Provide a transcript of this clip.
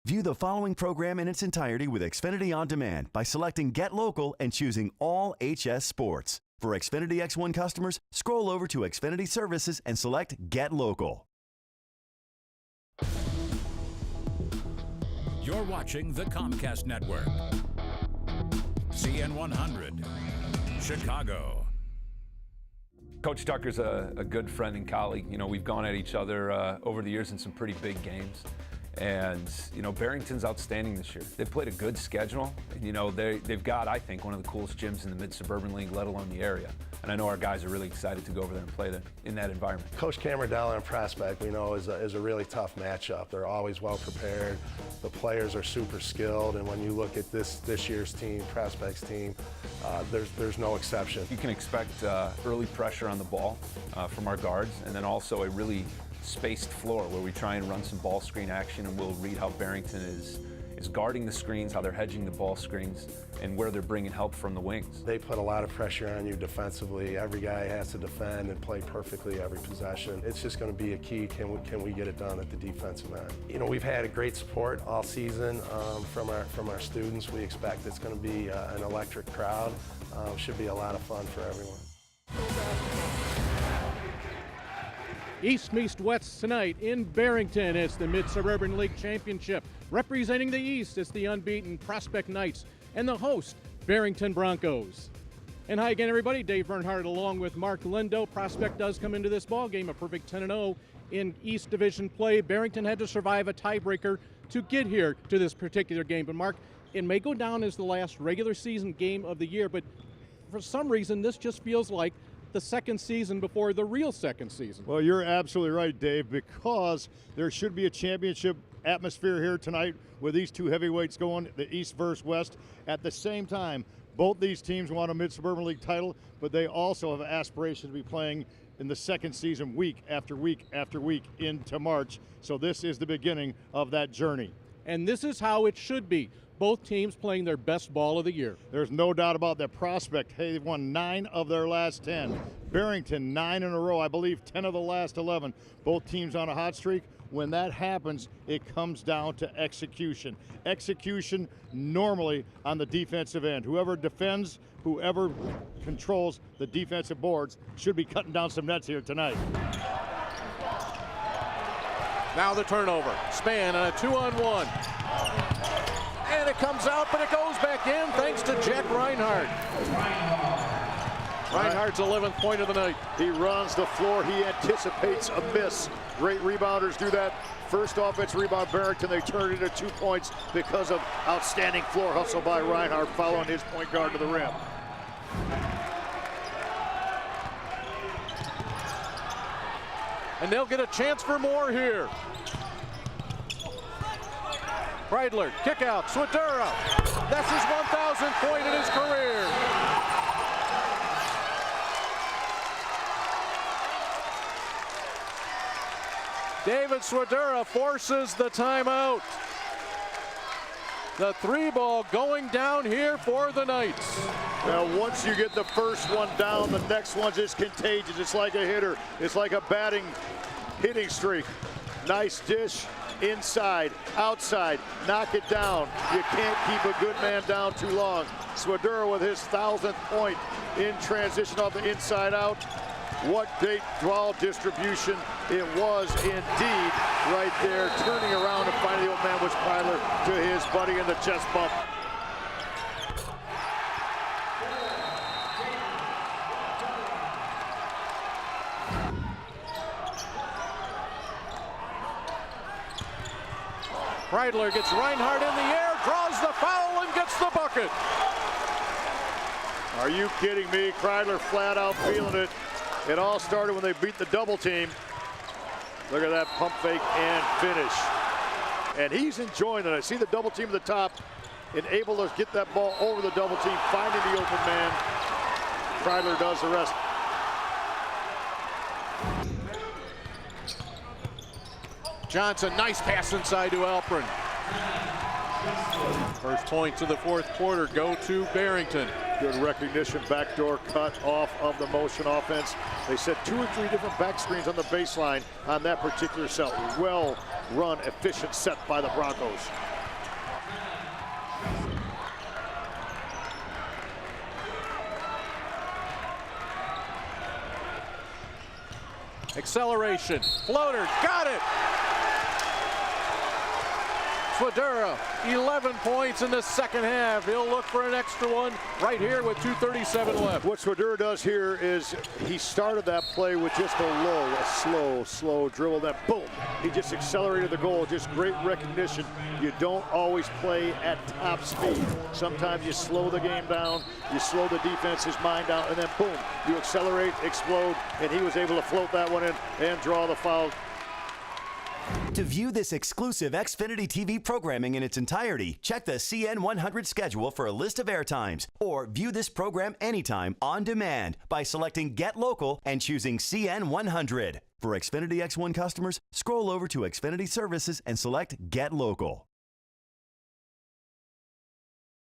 View the following program in its entirety with Xfinity On Demand by selecting Get Local and choosing All HS Sports. For Xfinity X1 customers, scroll over to Xfinity Services and select Get Local. You're watching the Comcast Network. CN100, Chicago. Coach Tucker's a good friend and colleague. You know, we've gone at each other over the years in some pretty big games. And, you know, Barrington's outstanding this year. They've played a good schedule. And, you know, they've got, I think, one of the coolest gyms in the mid-suburban league, let alone the area. And I know our guys are really excited to go over there and play in that environment. Coach Cameron Dowler and Prospect, we know, is a really tough matchup. They're always well prepared. The players are super skilled. And when you look at this year's team, Prospect's team, there's no exception. You can expect early pressure on the ball from our guards, and then also a really spaced floor where we try and run some ball screen action, and we'll read how Barrington is guarding the screens, how they're hedging the ball screens, and where they're bringing help from the wings. They put a lot of pressure on you defensively. Every guy has to defend and play perfectly every possession. It's just going to be a key. Can we get it done at the defensive end? You know, we've had a great support all season from our students. We expect it's going to be an electric crowd. Should be a lot of fun for everyone. East meets West tonight in Barrington. It's the Mid-Suburban League Championship. Representing the East, it's the unbeaten Prospect Knights and the host, Barrington Broncos. And hi again, everybody. Dave Bernhardt along with Mark Lindo. Prospect does come into this ball game a perfect 10-0 in East Division play. Barrington had to survive a tiebreaker to get here to this particular game. But Mark, it may go down as the last regular season game of the year, but for some reason, this just feels like the second season before the real second season. Well, you're absolutely right, Dave, because there should be a championship atmosphere here tonight with these two heavyweights going, the East versus West. At the same time, both these teams want a Mid-Suburban League title, but they also have an aspiration to be playing in the second season week after week after week into March. So this is the beginning of that journey. And this is how it should be. Both teams playing their best ball of the year. There's no doubt about that. Prospect, hey, they've won 9 of their last 10. Barrington, 9 in a row, I believe 10 of the last 11. Both teams on a hot streak. When that happens, it comes down to execution. Execution normally on the defensive end. Whoever defends, whoever controls the defensive boards should be cutting down some nets here tonight. Now the turnover. Span on a 2-on-1. And it comes out, but it goes back in thanks to Jack Reinhardt. Reinhardt's 11th point of the night. He runs the floor. He anticipates a miss. Great rebounders do that. First offense rebound, Barrington. They turn it into 2 points because of outstanding floor hustle by Reinhardt following his point guard to the rim. And they'll get a chance for more here. Kreidler, kick out, Swedera. That's his 1,000th point in his career. David Swedera forces the timeout. The 3-ball going down here for the Knights. Now, once you get the first one down, the next one's just contagious. It's like a hitter. It's like a hitting streak. Nice dish. Inside, outside, knock it down. You can't keep a good man down too long. Swedera with his 1,000th point in transition off the inside out. What great ball distribution it was indeed right there. Turning around to find the old man was Kreidler to his buddy in the chest bump. Kreidler gets Reinhardt in the air, draws the foul, and gets the bucket. Are you kidding me? Kreidler flat out feeling it. It all started when they beat the double team. Look at that pump fake and finish. And he's enjoying it. I see the double team at the top and able to get that ball over the double team, finding the open man. Kreidler does the rest. Johnson, nice pass inside to Alperin. First points of the fourth quarter go to Barrington. Good recognition, backdoor cut off of the motion offense. They set 2 or 3 different back screens on the baseline on that particular set. Well run, efficient set by the Broncos. Acceleration, floater, got it! Swedera, 11 points in the second half. He'll look for an extra one right here with 2:37 left. What Swedera does here is he started that play with just a slow dribble. That boom, he just accelerated the goal. Just great recognition. You don't always play at top speed. Sometimes you slow the game down, you slow the defense's mind down, and then boom, you accelerate, explode, and he was able to float that one in and draw the foul. To view this exclusive Xfinity TV programming in its entirety, check the CN100 schedule for a list of airtimes, or view this program anytime on demand by selecting Get Local and choosing CN100. For Xfinity X1 customers, scroll over to Xfinity Services and select Get Local.